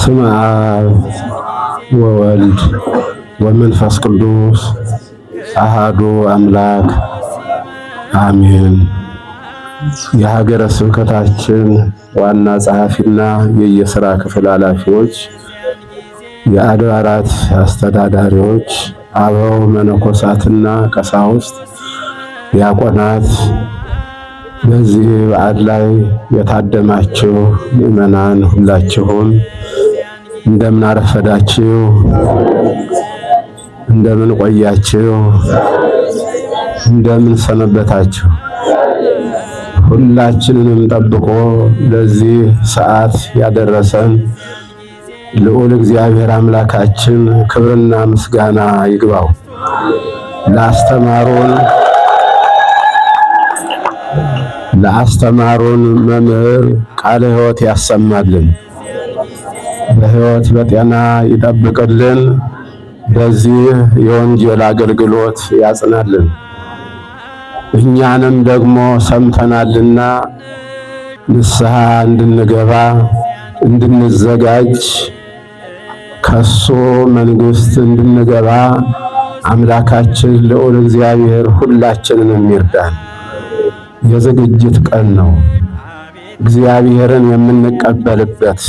በስመ አብ ወወልድ ወመንፈስ ቅዱስ አሃዱ አምላክ አሜን። የሀገረ ስብከታችን ዋና ጸሐፊና የየሥራ ክፍል ኃላፊዎች፣ የአድባራት አስተዳዳሪዎች፣ አበው መነኮሳትና ቀሳውስት፣ ዲያቆናት፣ በዚህ በዓል ላይ የታደማችሁ ምዕመናን ሁላችሁም እንደምን አረፈዳችሁ? እንደምን ቆያችሁ? እንደምን ሰነበታችሁ? ሁላችንንም ጠብቆ ለዚህ ሰዓት ያደረሰን ልዑል እግዚአብሔር አምላካችን ክብርና ምስጋና ይግባው። ለአስተማሩን መምህር ቃለ ሕይወት ያሰማልን፣ በሕይወት በጤና ይጠብቅልን፣ በዚህ የወንጌል አገልግሎት ያጽናልን። እኛንም ደግሞ ሰምተናልና ንስሐ እንድንገባ እንድንዘጋጅ ከሱ መንግሥት እንድንገባ አምላካችን ልዑል እግዚአብሔር ሁላችንንም ይርዳን። የዝግጅት ቀን ነው። እግዚአብሔርን የምንቀበልበት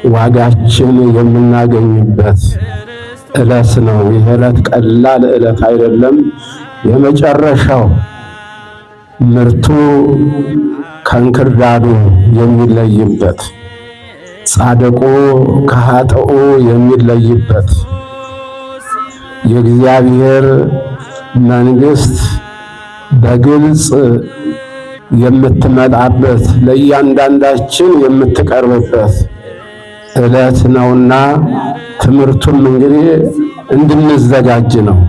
ዋጋችን የምናገኝበት ዕለት ነው። ይህ ዕለት ቀላል ዕለት አይደለም። የመጨረሻው ምርቱ ከእንክርዳዱ የሚለይበት፣ ጻድቁ ከኃጥኡ የሚለይበት፣ የእግዚአብሔር መንግሥት በግልጽ የምትመጣበት፣ ለእያንዳንዳችን የምትቀርብበት ዕለት ነውና ትምህርቱም እንግዲህ እንድንዘጋጅ ነው።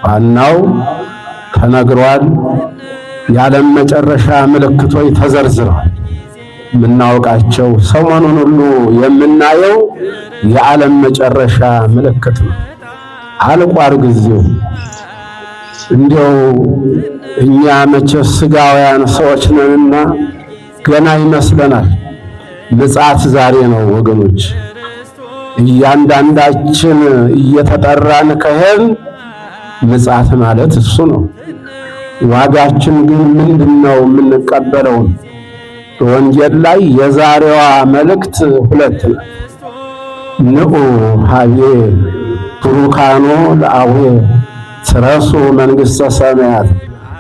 ዋናው ተነግሯል። የዓለም መጨረሻ ምልክቶች ተዘርዝረዋል። የምናውቃቸው ሰሞኑን ሁሉ የምናየው የዓለም መጨረሻ ምልክት ነው። አልቋል ጊዜው። እንዲያው እኛ መቼስ ሥጋውያን ሰዎች ነንና ገና ይመስለናል። ምጽአት ዛሬ ነው ወገኖች። እያንዳንዳችን እየተጠራን ከሄድን ምጽአት ማለት እሱ ነው። ዋጋችን ግን ምንድነው? የምንቀበለው በወንጌል ላይ የዛሬዋ መልእክት ሁለት ነው። ንዑ ሀቤ ቡሩካኖ ለአዌ ትረሱ መንግሥተ ሰማያት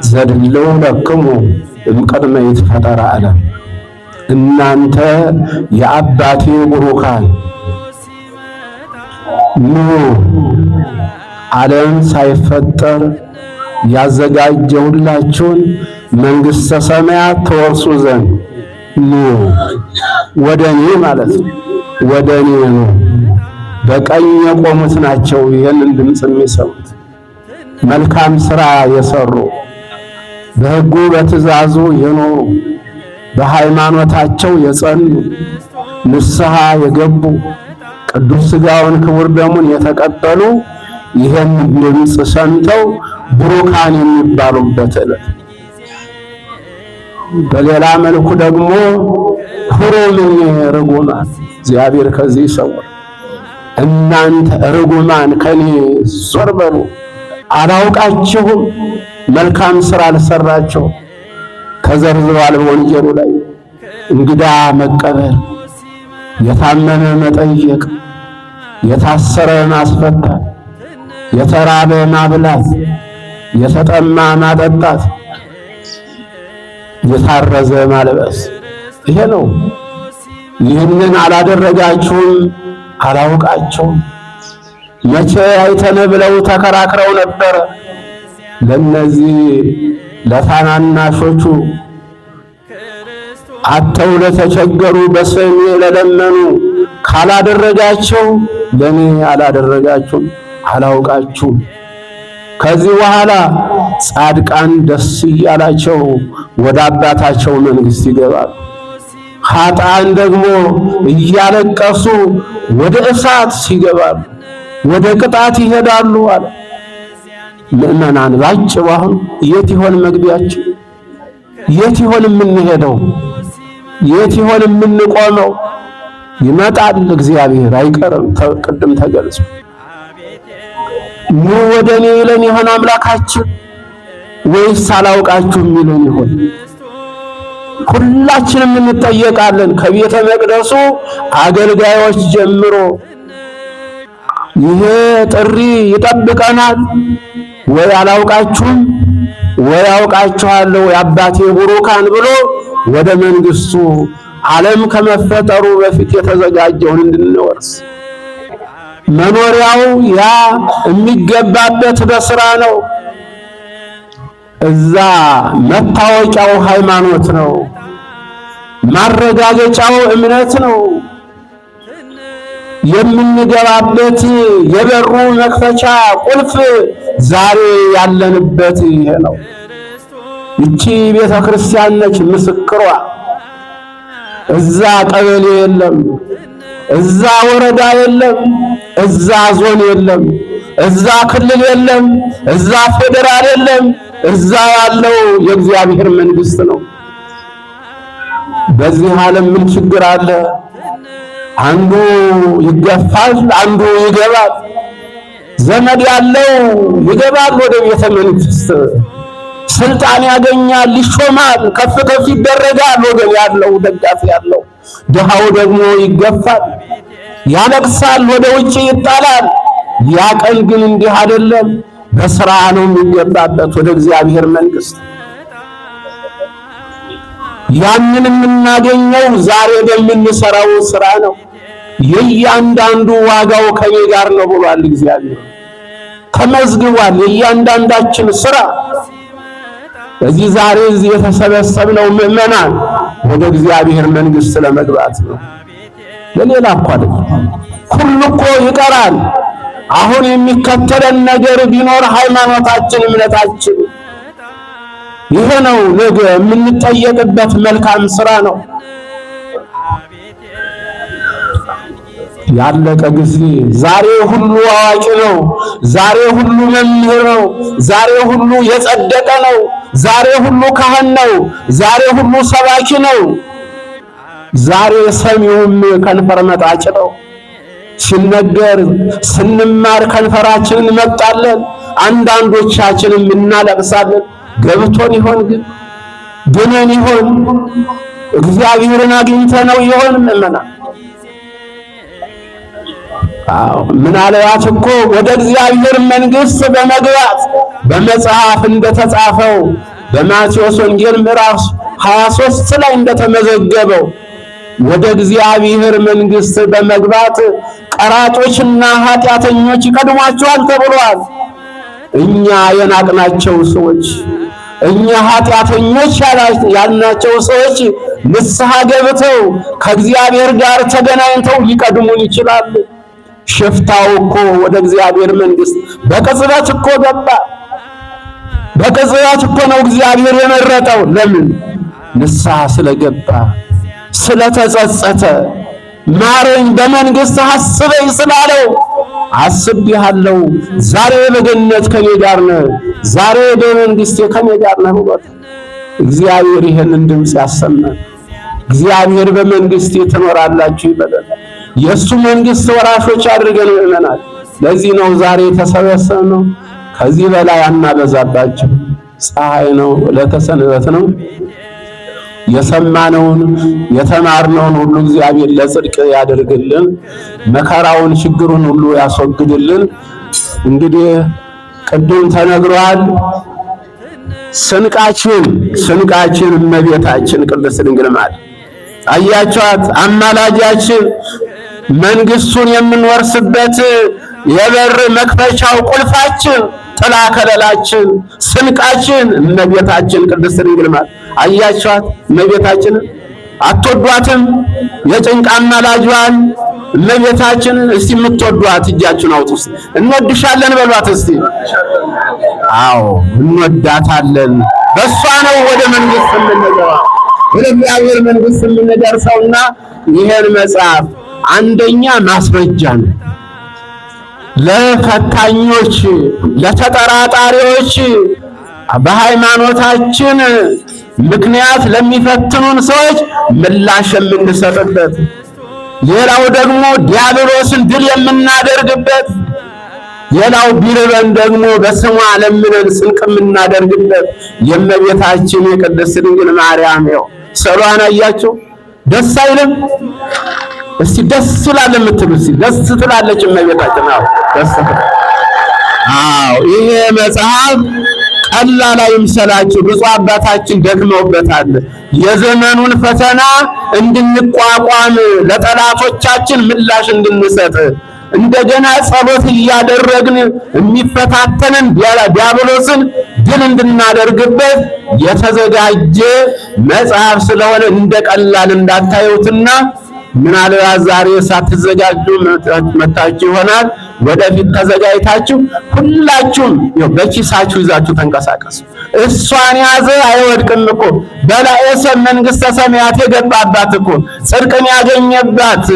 ዘድልው ለክሙ እምቅድመ ይትፈጠር ዓለም። እናንተ የአባቴ ቡሩካን ኑ፣ ዓለም ሳይፈጠር ያዘጋጀሁላችሁን መንግሥተ ሰማያት ተወርሱ ዘንድ ኑ። ወደኔ ማለት ነው። ወደኔ ነው። በቀኝ የቆሙት ናቸው ይህንን ድምፅ የሚሰሙት። መልካም ሥራ የሰሩ፣ በሕጉ በትእዛዙ የኖሩ፣ በሃይማኖታቸው የጸኑ፣ ንስሐ የገቡ፣ ቅዱስ ሥጋውን ክቡር ደሙን የተቀበሉ ይህን ድምፅ ሰምተው ቡሩካን የሚባሉበት ዕለት። በሌላ መልኩ ደግሞ ሁሩምኒ ርጉማን፣ እግዚአብሔር ከዚህ ይሰውር። እናንተ ርጉማን ከኔ ዞር በሉ፣ አላውቃችሁም፣ መልካም ሥራ አልሰራችሁ። ተዘርዝሯል በወንጌሉ ላይ። እንግዳ መቀበል፣ የታመመ መጠየቅ፣ የታሰረ ማስፈታት፣ የተራበ ማብላት፣ የተጠማ ማጠጣት፣ የታረዘ ማልበስ፣ ይሄ ነው። ይህንን አላደረጋችሁም፣ አላውቃችሁም። መቼ አይተነ ብለው ተከራክረው ነበረ። ለነዚህ ለታናናሾቹ አጥተው ለተቸገሩ በስሜ ለለመኑ ካላደረጋቸው ለኔ አላደረጋችሁም፣ አላውቃችሁም። ከዚህ በኋላ ጻድቃን ደስ እያላቸው ወደ አባታቸው መንግሥት ይገባሉ። ኃጥአን ደግሞ እያለቀሱ ወደ እሳት ይገባሉ፣ ወደ ቅጣት ይሄዳሉ አለ። ምእመናን ባጭሩ አሁን የት ይሆን መግቢያችን? የት ይሆን የምንሄደው? የት ይሆን የምንቆመው? ይመጣል እግዚአብሔር አይቀርም። ቅድም ተገልጾ ኑ ወደ እኔ ይለን ይሆን አምላካችን ወይስ አላውቃችሁም ይለን ይሆን? ሁላችንም እንጠየቃለን። ከቤተ መቅደሱ አገልጋዮች ጀምሮ ይሄ ጥሪ ይጠብቀናል። ወይ አላውቃችሁም ወይ አውቃችኋለሁ የአባቴ ቡሩካን ብሎ ወደ መንግስቱ ዓለም ከመፈጠሩ በፊት የተዘጋጀውን እንድንወርስ መኖሪያው ያ የሚገባበት በስራ ነው። እዛ መታወቂያው ሃይማኖት ነው። ማረጋገጫው እምነት ነው። የምንገባበት የበሩ መክፈቻ ቁልፍ ዛሬ ያለንበት ይሄ ነው። እቺ ቤተ ክርስቲያን ነች ምስክሯ። እዛ ቀበሌ የለም፣ እዛ ወረዳ የለም፣ እዛ ዞን የለም፣ እዛ ክልል የለም፣ እዛ ፌደራል የለም። እዛ ያለው የእግዚአብሔር መንግስት ነው። በዚህ ዓለም ምን ችግር አለ? አንዱ ይገፋል፣ አንዱ ይገባል። ዘመድ ያለው ይገባል ወደ ቤተ መንግስት፣ ስልጣን ያገኛል፣ ይሾማል፣ ከፍ ከፍ ይደረጋል። ወገን ያለው ደጋፊ ያለው፣ ድሃው ደግሞ ይገፋል፣ ያለቅሳል፣ ወደ ውጪ ይጣላል። ያ ቀን ግን እንዲህ አይደለም። በስራ ነው የሚገባበት ወደ እግዚአብሔር መንግስት። ያንን የምናገኘው ዛሬ በምንሰራው ስራ ነው። የእያንዳንዱ ዋጋው ከኔ ጋር ነው ብሏል እግዚአብሔር። ተመዝግቧል የእያንዳንዳችን ስራ። እዚህ ዛሬ እዚህ የተሰበሰብነው ምዕመናን ወደ እግዚአብሔር መንግስት ለመግባት ነው። ለሌላ እኮ አይደለም። ሁሉ እኮ ይቀራል። አሁን የሚከተለን ነገር ቢኖር ሃይማኖታችን፣ እምነታችን ይሄ ነው። ነገ የምንጠየቅበት መልካም ስራ ነው። ያለቀ ጊዜ ዛሬ ሁሉ አዋቂ ነው። ዛሬ ሁሉ መምህር ነው። ዛሬ ሁሉ የጸደቀ ነው። ዛሬ ሁሉ ካህን ነው። ዛሬ ሁሉ ሰባኪ ነው። ዛሬ ሰሚውም ከንፈር መጣጭ ነው። ሲነገር ስንማር ከንፈራችንን እንመጣለን። አንዳንዶቻችንም እናለቅሳለን። ገብቶን ይሆን ግን ድነን ይሆን? እግዚአብሔርን አግኝተነው ይሆን? ምእመና ምናልባት እኮ ወደ እግዚአብሔር መንግስት በመግባት በመጽሐፍ እንደተጻፈው በማቴዎስ ወንጌል ምዕራፍ 23 ላይ እንደተመዘገበው ወደ እግዚአብሔር መንግስት በመግባት ቀራጮችና ኃጢአተኞች ይቀድሟቸዋል ተብሏል። እኛ የናቅናቸው ሰዎች፣ እኛ ኃጢአተኞች ያልናቸው ሰዎች ንስሐ ገብተው ከእግዚአብሔር ጋር ተገናኝተው ሊቀድሙን ይችላሉ። ሽፍታው እኮ ወደ እግዚአብሔር መንግስት በቅጽበት እኮ ገባ። በቅጽበት እኮ ነው እግዚአብሔር የመረጠው። ለምን? ንስሐ ስለገባ፣ ስለተጸጸተ፣ ማረኝ በመንግስት አስበኝ ስላለው። አስቤሃለሁ፣ ዛሬ በገነት ከኔ ጋር ነህ፣ ዛሬ በመንግስቴ ከኔ ጋር ነህ ብሎት እግዚአብሔር ይሄንን ድምፅ ያሰማል። እግዚአብሔር በመንግስቴ ትኖራላችሁ ይበላል። የእሱ መንግስት ወራሾች አድርገን ይመናል። ለዚህ ነው ዛሬ የተሰበሰብነው። ከዚህ በላይ አናበዛባቸው። ፀሐይ ነው፣ ዕለተ ሰንበት ነው። የሰማነውን የተማርነውን ሁሉ እግዚአብሔር ለጽድቅ ያደርግልን፣ መከራውን ችግሩን ሁሉ ያስወግድልን። እንግዲህ ቅድም ተነግሯል። ስንቃችን እመቤታችን ቅድስት ድንግል ማርያም አያችኋት፣ አማላጃችን፣ መንግስቱን የምንወርስበት የበር መክፈቻው ቁልፋችን፣ ጥላ ከለላችን፣ ስንቃችን እመቤታችን ቅድስት ድንግል ማርያም አያችኋት። እመቤታችን አትወዷትም? የጭንቅ አማላጇን እመቤታችንን እስቲ የምትወዷት እጃችሁን አውጡ። እስቲ እንወድሻለን በሏት እስቲ። አዎ እንወዳታለን። በሷ ነው ወደ መንግስት የምንገባው፣ ወደ እግዚአብሔር መንግስት የምንደርሰውና ይሄን መጽሐፍ አንደኛ ማስረጃ ነው ለፈታኞች፣ ለተጠራጣሪዎች፣ በሃይማኖታችን ምክንያት ለሚፈትኑን ሰዎች ምላሽ የምንሰጥበት ሌላው ደግሞ ዲያብሎስን ድል የምናደርግበት፣ ሌላው ቢርበን ደግሞ በስሟ ለምነን ስንቅ የምናደርግበት የእመቤታችን የቅድስት ድንግል ማርያም ነው። ስዕሏን አያችሁ? ደስ አይልም? እስቲ ደስ ይላል የምትሉ እስቲ ደስ ትላለች እመቤታችን። አዎ ደስ ትላለች። አዎ ይሄ መጽሐፍ ቀላል አይምሰላችሁ። ብፁዕ አባታችን ደክመውበታል። የዘመኑን ፈተና እንድንቋቋም፣ ለጠላቶቻችን ምላሽ እንድንሰጥ፣ እንደገና ጸሎት እያደረግን የሚፈታተንን ዲያብሎስን ድል እንድናደርግበት የተዘጋጀ መጽሐፍ ስለሆነ እንደ ቀላል እንዳታዩትና ምናልባት ዛሬ ሳትዘጋጁ መታችሁ ይሆናል። ወደፊት ተዘጋጅታችሁ ሁላችሁም በኪሳችሁ ይዛችሁ ተንቀሳቀሱ። እሷን ያዘ አይወድቅም እኮ በላዔ ሰማይ መንግሥተ ሰማያት የገባባት እኮ ጽድቅን ያገኘባት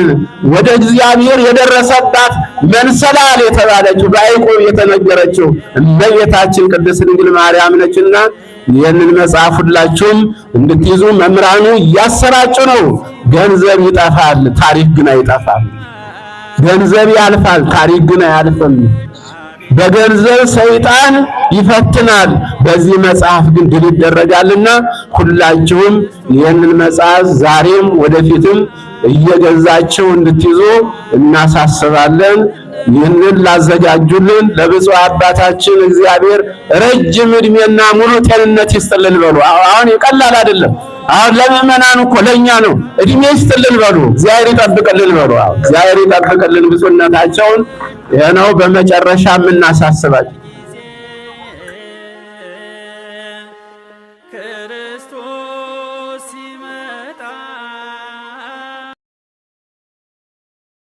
ወደ እግዚአብሔር የደረሰባት መንሰላል የተባለችው በያዕቆብ የተነገረችው እመቤታችን ቅድስት ድንግል ማርያም ነችና ይህንን መጽሐፍ ሁላችሁም እንድትይዙ መምህራኑ እያሰራጩ ነው። ገንዘብ ይጠፋል፣ ታሪክ ግን አይጠፋም። ገንዘብ ያልፋል፣ ታሪክ ግን አያልፍም። በገንዘብ ሰይጣን ይፈትናል፣ በዚህ መጽሐፍ ግን ድል ይደረጋልና ሁላችሁም ይህንን መጽሐፍ ዛሬም ወደፊትም እየገዛችሁ እንድትይዙ እናሳስባለን። ይህንን ላዘጋጁልን ለብፁዕ አባታችን እግዚአብሔር ረጅም ዕድሜና ሙሉ ጤንነት ይስጥልን በሉ። አሁን ቀላል አይደለም። አሁን ለምእመናን እኮ ለኛ ነው። ዕድሜ ይስጥልን በሉ። እግዚአብሔር ይጠብቅልን በሉ። እግዚአብሔር ይጠብቅልን ብፁዕነታቸውን። ይሄ ነው በመጨረሻ የምናሳስባቸው።